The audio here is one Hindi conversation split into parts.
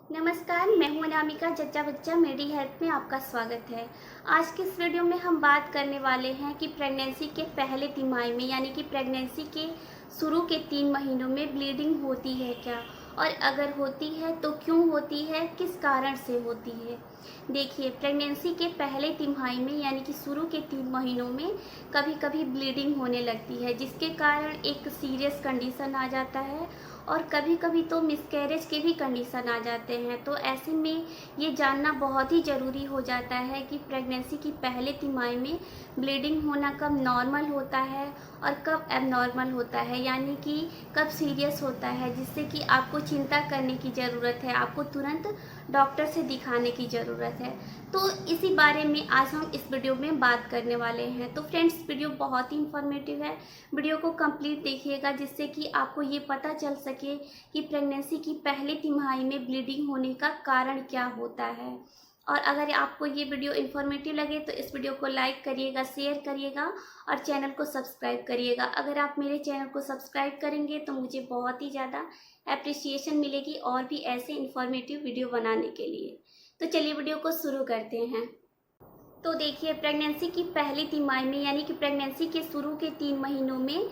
नमस्कार, मैं हूं अनामिका जच्चा बच्चा। मेरी हेल्थ में आपका स्वागत है। आज के इस वीडियो में हम बात करने वाले हैं कि प्रेगनेंसी के पहले तिमाही में यानी कि प्रेगनेंसी के शुरू के 3 महीनों में ब्लीडिंग होती है क्या, और अगर होती है तो क्यों होती है, किस कारण से होती है। देखिए, प्रेगनेंसी के पहले तिमाही में यानी कि शुरू के 3 महीनों में कभी कभी ब्लीडिंग होने लगती है, जिसके कारण एक सीरियस कंडीशन आ जाता है और कभी कभी तो मिसकैरेज के भी कंडीशन आ जाते हैं। तो ऐसे में ये जानना बहुत ही ज़रूरी हो जाता है कि प्रेगनेंसी की पहले तिमाही में ब्लीडिंग होना कब नॉर्मल होता है और कब एबनॉर्मल होता है, यानी कि कब सीरियस होता है, जिससे कि आपको चिंता करने की ज़रूरत है, आपको तुरंत डॉक्टर से दिखाने की ज़रूरत है। तो इसी बारे में आज हम इस वीडियो में बात करने वाले हैं। तो फ्रेंड्स, वीडियो बहुत ही इंफॉर्मेटिव है, वीडियो को कंप्लीट देखिएगा, जिससे कि आपको ये पता चल सके कि प्रेगनेंसी की पहली तिमाही में ब्लीडिंग होने का कारण क्या होता है। और अगर आपको ये वीडियो इन्फॉर्मेटिव लगे तो इस वीडियो को लाइक करिएगा, शेयर करिएगा और चैनल को सब्सक्राइब करिएगा। अगर आप मेरे चैनल को सब्सक्राइब करेंगे तो मुझे बहुत ही ज़्यादा एप्रिसिएशन मिलेगी और भी ऐसे इन्फॉर्मेटिव वीडियो बनाने के लिए। तो चलिए वीडियो को शुरू करते हैं। तो देखिए, प्रेगनेंसी की पहली तिमाही में यानी कि प्रेगनेंसी के शुरू के 3 महीनों में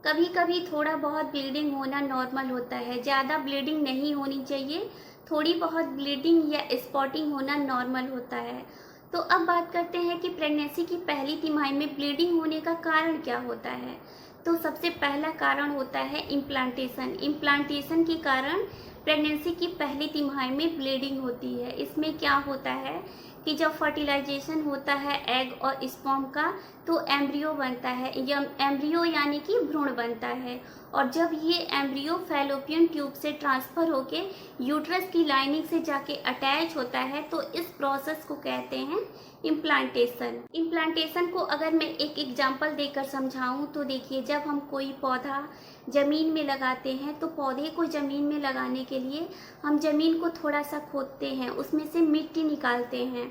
कभी कभी थोड़ा बहुत ब्लीडिंग होना नॉर्मल होता है। ज़्यादा ब्लीडिंग नहीं होनी चाहिए, थोड़ी बहुत ब्लीडिंग या स्पॉटिंग होना नॉर्मल होता है। तो अब बात करते हैं कि प्रेगनेंसी की पहली तिमाही में ब्लीडिंग होने का कारण क्या होता है। तो सबसे पहला कारण होता है इम्प्लांटेशन। इम्प्लांटेशन के कारण प्रेगनेंसी की पहली तिमाही में ब्लीडिंग होती है। इसमें क्या होता है कि जब फर्टिलाइजेशन होता है एग और स्पर्म का, तो एम्ब्रियो बनता है, या एम्ब्रियो यानी कि भ्रूण बनता है। और जब ये एम्ब्रियो फैलोपियन ट्यूब से ट्रांसफ़र होके यूट्रस की लाइनिंग से जाके अटैच होता है, तो इस प्रोसेस को कहते हैं इम्प्लांटेशन। इम्प्लांटेशन को अगर मैं एक एग्जांपल देकर समझाऊं तो देखिए, जब हम कोई पौधा ज़मीन में लगाते हैं तो पौधे को ज़मीन में लगाने के लिए हम ज़मीन को थोड़ा सा खोदते हैं, उसमें से मिट्टी निकालते हैं।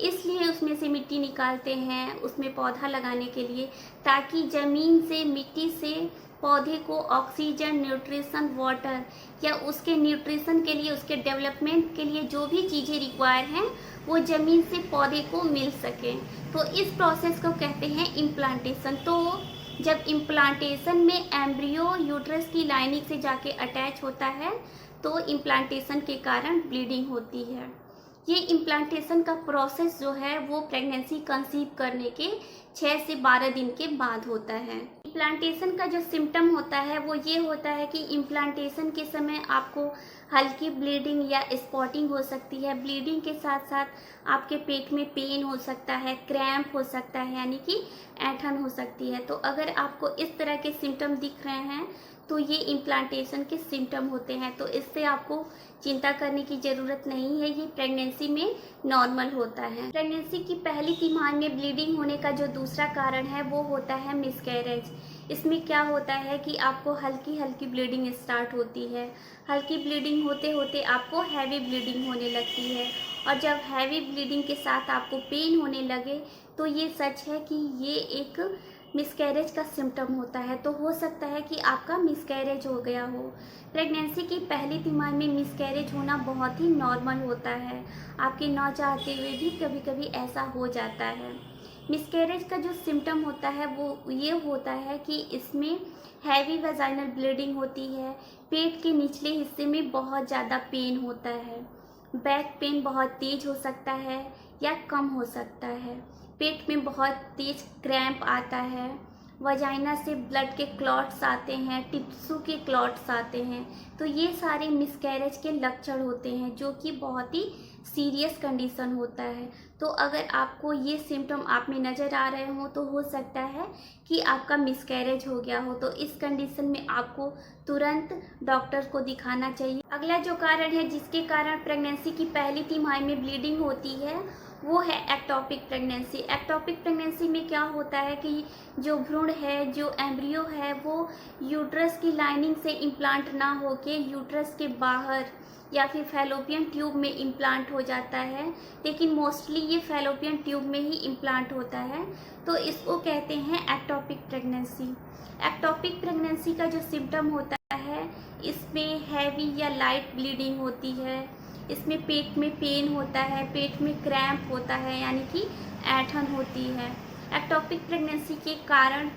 इसलिए उसमें से मिट्टी निकालते हैं उसमें पौधा लगाने के लिए, ताकि ज़मीन से, मिट्टी से पौधे को ऑक्सीजन, न्यूट्रिशन, वाटर या उसके न्यूट्रिशन के लिए, उसके डेवलपमेंट के लिए जो भी चीज़ें रिक्वायर हैं वो ज़मीन से पौधे को मिल सके। तो इस प्रोसेस को कहते हैं इम्प्लांटेशन। तो जब इम्प्लांटेशन में एम्ब्रियो यूट्रस की लाइनिंग से जाके अटैच होता है तो इम्प्लांटेशन के कारण ब्लीडिंग होती है। ये इम्प्लांटेशन का प्रोसेस जो है वो प्रेगनेंसी कंसीव करने के 6 से 12 दिन के बाद होता है। इम्प्लांटेशन का जो सिम्टम होता है वो ये होता है कि इम्प्लांटेशन के समय आपको हल्की ब्लीडिंग या स्पॉटिंग हो सकती है। ब्लीडिंग के साथ साथ आपके पेट में पेन हो सकता है, क्रैम्प हो सकता है, यानी कि ऐंठन हो सकती है। तो अगर आपको इस तरह के सिम्टम दिख रहे हैं तो ये इम्प्लांटेशन के सिम्टम होते हैं। तो इससे आपको चिंता करने की ज़रूरत नहीं है, ये प्रेगनेंसी में नॉर्मल होता है। प्रेगनेंसी की पहली तिमाही में ब्लीडिंग होने का जो दूसरा कारण है वो होता है मिसकैरेज। इसमें क्या होता है कि आपको हल्की हल्की ब्लीडिंग स्टार्ट होती है। हल्की ब्लीडिंग होते होते आपको हैवी ब्लीडिंग होने लगती है, और जब हैवी ब्लीडिंग के साथ आपको पेन होने लगे तो ये सच है कि ये एक मिसकैरेज का सिम्टम होता है। तो हो सकता है कि आपका मिसकैरेज हो गया हो। प्रेगनेंसी की पहली तिमाही में मिसकैरेज होना बहुत ही नॉर्मल होता है, आपके ना चाहते हुए भी कभी कभी ऐसा हो जाता है। मिसकैरेज का जो सिम्टम होता है वो ये होता है कि इसमें हैवी वेजाइनल ब्लीडिंग होती है, पेट के निचले हिस्से में बहुत ज़्यादा पेन होता है, बैक पेन बहुत तेज हो सकता है या कम हो सकता है, पेट में बहुत तेज क्रैम्प आता है, वजाइना से ब्लड के क्लॉट्स आते हैं, टिश्यू के क्लॉट्स आते हैं। तो ये सारे मिसकैरेज के लक्षण होते हैं, जो कि बहुत ही सीरियस कंडीशन होता है। तो अगर आपको ये सिम्टम आप में नज़र आ रहे हो तो हो सकता है कि आपका मिसकैरेज हो गया हो। तो इस कंडीशन में आपको तुरंत डॉक्टर को दिखाना चाहिए। अगला जो कारण है जिसके कारण प्रेगनेंसी की पहली तिमाही में ब्लीडिंग होती है वो है एक्टोपिक प्रेगनेंसी। एक्टोपिक प्रेगनेंसी में क्या होता है कि जो भ्रूण है, जो एम्ब्रियो है, वो यूट्रस की लाइनिंग से इम्प्लांट ना होके यूट्रस के बाहर या फिर फैलोपियन ट्यूब में इम्प्लांट हो जाता है, लेकिन मोस्टली ये फैलोपियन ट्यूब में ही इम्प्लांट होता है। तो इसको कहते हैं एक्टोपिक प्रेगनेंसी। एक्टोपिक प्रेगनेंसी का जो सिम्टम होता है, इसमें हैवी या लाइट ब्लीडिंग होती है, इसमें पेट में पेन होता है, पेट में क्रैम्प होता है यानी कि ऐंठन होती है। एक्टोपिक प्रेगनेंसी के कारण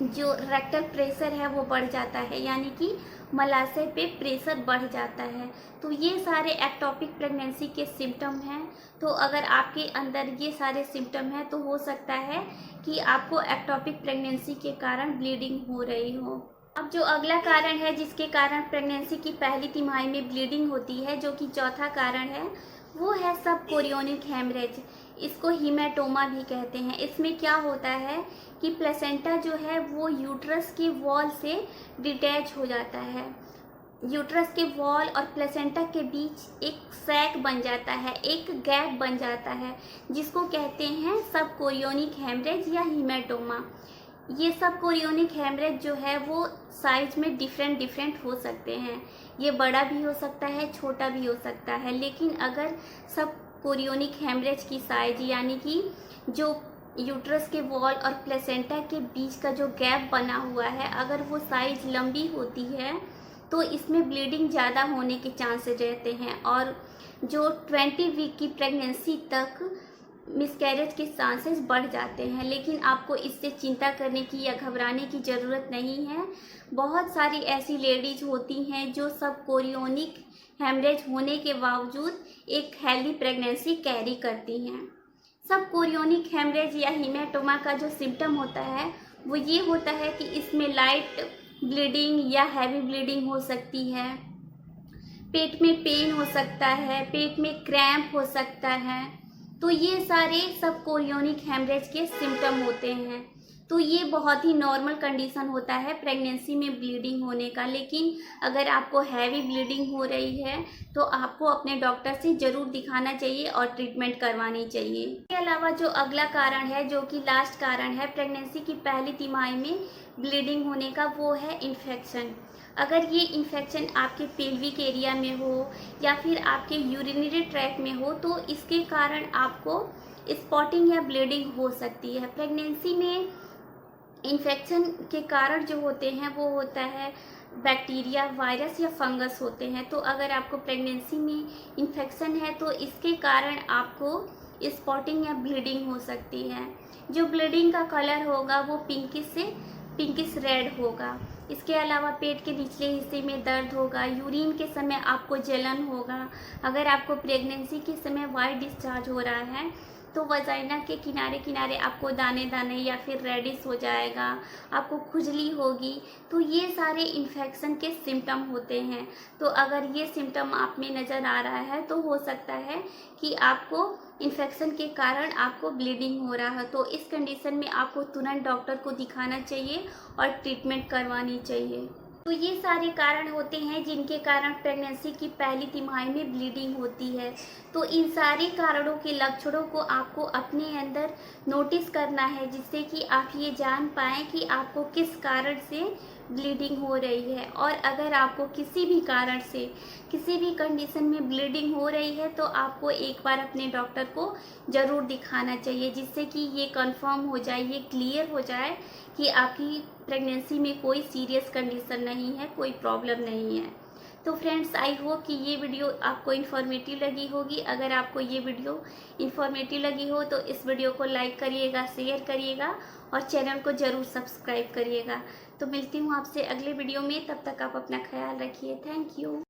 जो रेक्टल प्रेशर है वो बढ़ जाता है यानी कि मलाशय पे प्रेशर बढ़ जाता है। तो ये सारे एक्टोपिक प्रेगनेंसी के सिम्टम हैं। तो अगर आपके अंदर ये सारे सिम्टम हैं तो हो सकता है कि आपको एक्टोपिक प्रेगनेंसी के कारण ब्लीडिंग हो रही हो। अब जो अगला कारण है जिसके कारण प्रेगनेंसी की पहली तिमाही में ब्लीडिंग होती है, जो कि चौथा कारण है, वो है सब कोरियोनिक हेमरेज। इसको हीमेटोमा भी कहते हैं। इसमें क्या होता है कि प्लेसेंटा जो है वो यूट्रस के वॉल से डिटैच हो जाता है। यूट्रस के वॉल और प्लेसेंटा के बीच एक सैक बन जाता है, एक गैप बन जाता है, जिसको कहते हैं सब कोरियोनिक हेमरेज या हीमेटोमा। ये सब कोरियोनिक हेमरेज जो है वो साइज में डिफरेंट हो सकते हैं। ये बड़ा भी हो सकता है, छोटा भी हो सकता है। लेकिन अगर सब कोरियोनिक हेमरेज की साइज यानी कि जो यूट्रस के वॉल और प्लेसेंटा के बीच का जो गैप बना हुआ है, अगर वो साइज लंबी होती है तो इसमें ब्लीडिंग ज़्यादा होने के चांसेस रहते हैं और जो 20 वीक की प्रेगनेंसी तक मिसकैरेज के चांसेस बढ़ जाते हैं। लेकिन आपको इससे चिंता करने की या घबराने की ज़रूरत नहीं है। बहुत सारी ऐसी लेडीज होती हैं जो सब कोरियोनिक हेमरेज होने के बावजूद एक हेल्दी प्रेगनेंसी कैरी करती हैं। सब कोरियोनिक हेमरेज या हीमेटोमा का जो सिम्टम होता है वो ये होता है कि इसमें लाइट ब्लीडिंग या हैवी ब्लीडिंग हो सकती है, पेट में पेन हो सकता है, पेट में क्रैम्प हो सकता है। तो ये सारे सब कोरियोनिक हेमरेज के सिम्टम होते हैं। तो ये बहुत ही नॉर्मल कंडीशन होता है प्रेगनेंसी में ब्लीडिंग होने का। लेकिन अगर आपको हैवी ब्लीडिंग हो रही है तो आपको अपने डॉक्टर से ज़रूर दिखाना चाहिए और ट्रीटमेंट करवानी चाहिए। इसके अलावा जो अगला कारण है, जो कि लास्ट कारण है प्रेगनेंसी की पहली तिमाही में ब्लीडिंग होने का, वो है इन्फेक्शन। अगर ये इन्फेक्शन आपके पेल्विक एरिया में हो या फिर आपके यूरिनरी ट्रैक्ट में हो तो इसके कारण आपको स्पॉटिंग या ब्लीडिंग हो सकती है। प्रेगनेंसी में इन्फेक्शन के कारण जो होते हैं वो होता है बैक्टीरिया, वायरस या फंगस होते हैं। तो अगर आपको प्रेगनेंसी में इन्फेक्शन है तो इसके कारण आपको स्पॉटिंग या ब्लीडिंग हो सकती है। जो ब्लीडिंग का कलर होगा वो पिंकिश रेड होगा। इसके अलावा पेट के निचले हिस्से में दर्द होगा, यूरिन के समय आपको जलन होगा। अगर आपको प्रेगनेंसी के समय वाइट डिस्चार्ज हो रहा है तो वजाइना के किनारे किनारे आपको दाने दाने या फिर रेडिश हो जाएगा, आपको खुजली होगी। तो ये सारे इन्फेक्शन के सिम्टम होते हैं। तो अगर ये सिम्टम आप में नज़र आ रहा है तो हो सकता है कि आपको इन्फेक्शन के कारण आपको ब्लीडिंग हो रहा है। तो इस कंडीशन में आपको तुरंत डॉक्टर को दिखाना चाहिए और ट्रीटमेंट करवानी चाहिए। तो ये सारे कारण होते हैं जिनके कारण प्रेगनेंसी की पहली तिमाही में ब्लीडिंग होती है। तो इन सारे कारणों के लक्षणों को आपको अपने अंदर नोटिस करना है, जिससे कि आप ये जान पाएँ कि आपको किस कारण से ब्लीडिंग हो रही है। और अगर आपको किसी भी कारण से किसी भी कंडीशन में ब्लीडिंग हो रही है तो आपको एक बार अपने डॉक्टर को ज़रूर दिखाना चाहिए, जिससे कि ये कंफर्म हो जाए, ये क्लियर हो जाए कि आपकी प्रेगनेंसी में कोई सीरियस कंडीशन नहीं है, कोई प्रॉब्लम नहीं है। तो फ्रेंड्स, आई होप कि ये वीडियो आपको इन्फॉर्मेटिव लगी होगी। अगर आपको ये वीडियो इन्फॉर्मेटिव लगी हो तो इस वीडियो को लाइक करिएगा, शेयर करिएगा और चैनल को ज़रूर सब्सक्राइब करिएगा। तो मिलती हूँ आपसे अगले वीडियो में, तब तक आप अपना ख्याल रखिए। Thank you.